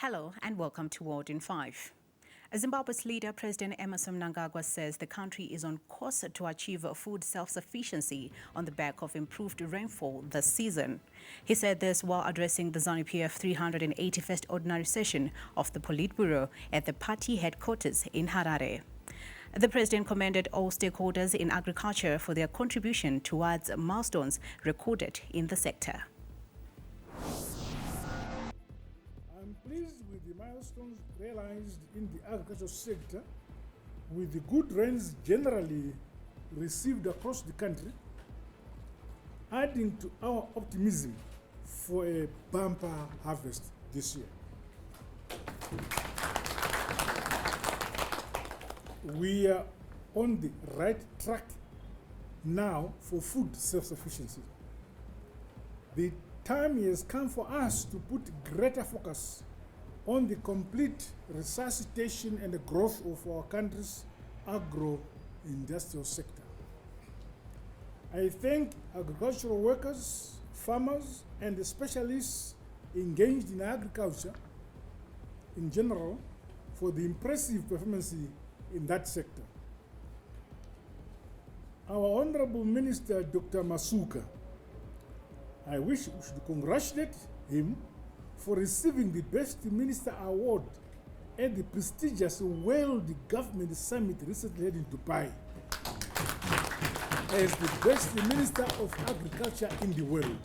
Hello and welcome to World in 5. Zimbabwe's leader, President Mnangagwa, says the country is on course to achieve food self-sufficiency on the back of improved rainfall this season. He said this while addressing the ZANU-PF 381st Ordinary Session of the Politburo at the party headquarters in Harare. The president commended all stakeholders in agriculture for their contribution towards milestones recorded in the sector. I'm pleased with the milestones realized in the agricultural sector, with the good rains generally received across the country, adding to our optimism for a bumper harvest this year. We are on the right track now for food self-sufficiency. The time has come for us to put greater focus on the complete resuscitation and the growth of our country's agro-industrial sector. I thank agricultural workers, farmers, and the specialists engaged in agriculture in general for the impressive performance in that sector. Our Honorable Minister, Dr. Masuka, I wish we should congratulate him for receiving the Best Minister Award at the prestigious World Government Summit recently held in Dubai as the Best Minister of Agriculture in the world.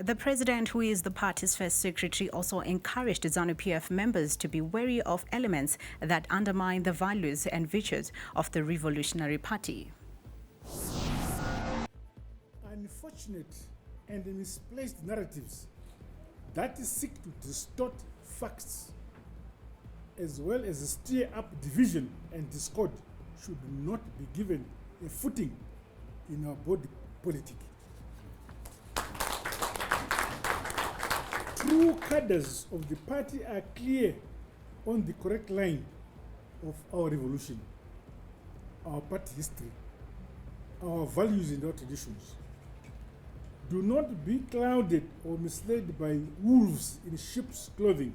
The president, who is the party's first secretary, also encouraged ZANU-PF members to be wary of elements that undermine the values and virtues of the Revolutionary Party. Unfortunate and misplaced narratives that seek to distort facts as well as stir up division and discord should not be given a footing in our body politic. True cadres of the party are clear on the correct line of our revolution, our party history, our values and our traditions. Do not be clouded or misled by wolves in sheep's clothing,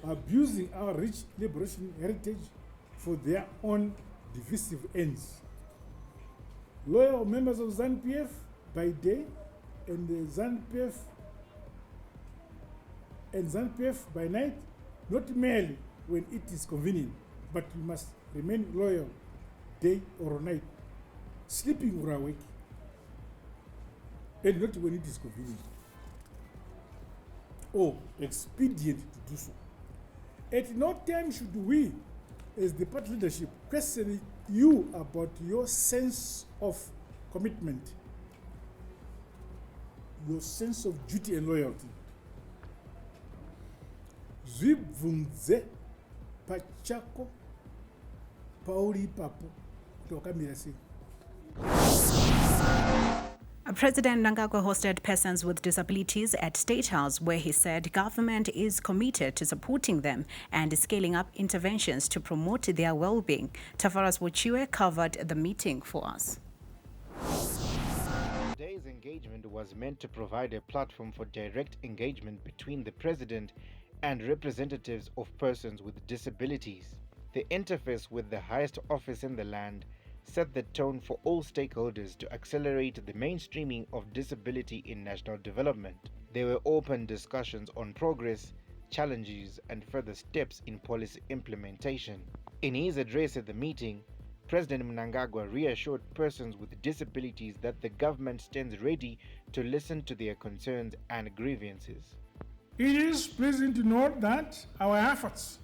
abusing our rich liberation heritage for their own divisive ends. Loyal members of ZANU-PF by day and ZANU-PF by night, not merely when it is convenient, but we must remain loyal day or night, sleeping or awake, and not when it is convenient or expedient to do so. At no time should we, as the party leadership, question you about your sense of commitment, your sense of duty and loyalty. Zwibvunze pachako pauli papo tokamirasi. President Mnangagwa hosted persons with disabilities at State House, where he said government is committed to supporting them and scaling up interventions to promote their well-being. Tavares Wochiwe covered the meeting for us. Today's engagement was meant to provide a platform for direct engagement between the president and representatives of persons with disabilities. The interface with the highest office in the land set the tone for all stakeholders to accelerate the mainstreaming of disability in national development. There were open discussions on progress, challenges, and further steps in policy implementation. In his address at the meeting, President Mnangagwa reassured persons with disabilities that the government stands ready to listen to their concerns and grievances. It is pleasing to note that our efforts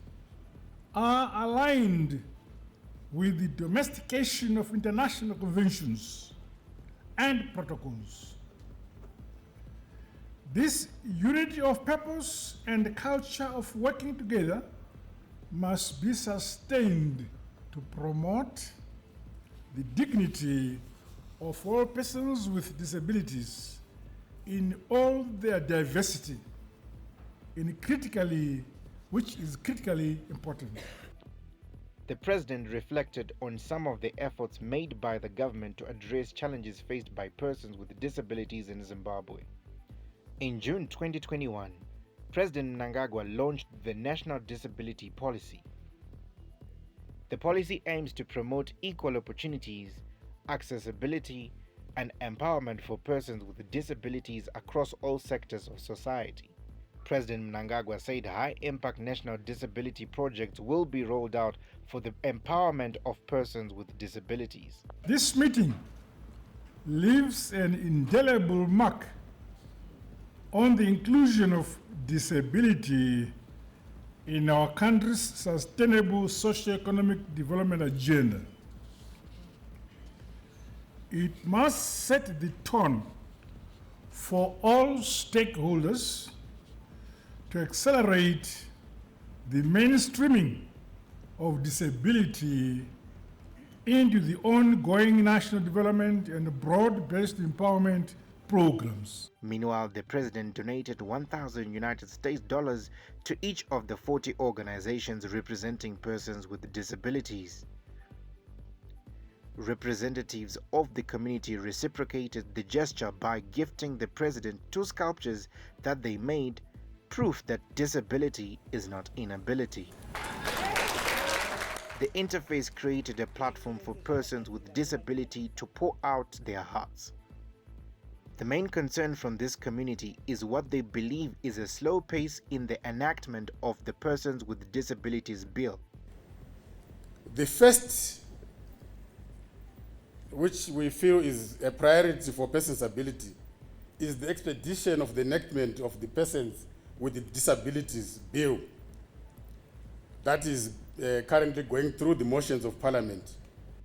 are aligned with the domestication of international conventions and protocols. This unity of purpose and culture of working together must be sustained to promote the dignity of all persons with disabilities in all their diversity, which is critically important. The president reflected on some of the efforts made by the government to address challenges faced by persons with disabilities in Zimbabwe. In June 2021, President Mnangagwa launched the National Disability Policy. The policy aims to promote equal opportunities, accessibility, and empowerment for persons with disabilities across all sectors of society. President Mnangagwa said high-impact national disability projects will be rolled out for the empowerment of persons with disabilities. This meeting leaves an indelible mark on the inclusion of disability in our country's sustainable socio-economic development agenda. It must set the tone for all stakeholders to accelerate the mainstreaming of disability into the ongoing national development and broad-based empowerment programs. Meanwhile, the president donated 1,000 United States dollars to each of the 40 organizations representing persons with disabilities. Representatives of the community reciprocated the gesture by gifting the president 2 sculptures that they made, proof that disability is not inability. The interface created a platform for persons with disability to pour out their hearts. The main concern from this community is what they believe is a slow pace in the enactment of the Persons with Disabilities Bill. The first, which we feel is a priority for persons with disability, is the expedition of the enactment of the Persons with Disabilities Bill that is currently going through the motions of Parliament.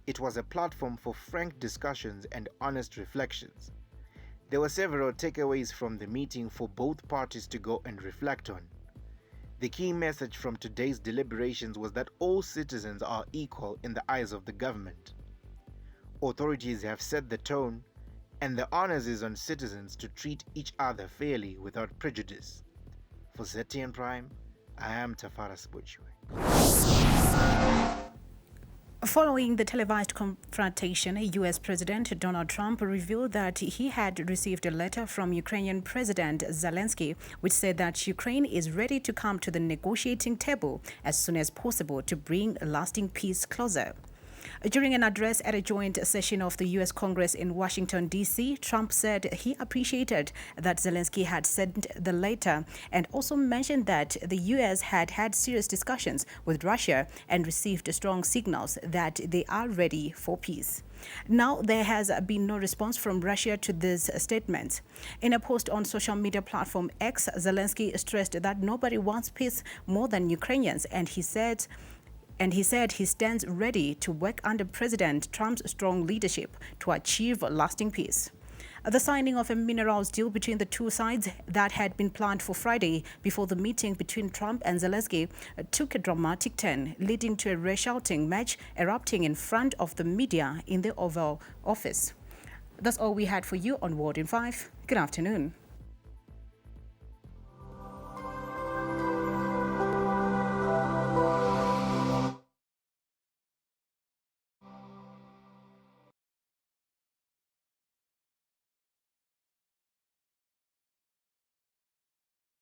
It was a platform for frank discussions and honest reflections. There were several takeaways from the meeting for both parties to go and reflect on. The key message from today's deliberations was that all citizens are equal in the eyes of the government. Authorities have set the tone, and the onus is on citizens to treat each other fairly without prejudice. For ZTN Prime, I am Tafara Sbuchwe. Following the televised confrontation, US President Donald Trump revealed that he had received a letter from Ukrainian President Zelensky, which said that Ukraine is ready to come to the negotiating table as soon as possible to bring a lasting peace closer. During an address at a joint session of the U.S. Congress in Washington, D.C., Trump said he appreciated that Zelensky had sent the letter and also mentioned that the U.S. had had serious discussions with Russia and received strong signals that they are ready for peace. Now, there has been no response from Russia to this statement. In a post on social media platform X, Zelensky stressed that nobody wants peace more than Ukrainians, and he said he stands ready to work under President Trump's strong leadership to achieve lasting peace. The signing of a minerals deal between the two sides that had been planned for Friday before the meeting between Trump and Zelensky took a dramatic turn, leading to a race-shouting match erupting in front of the media in the Oval Office. That's all we had for you on World in 5. Good afternoon.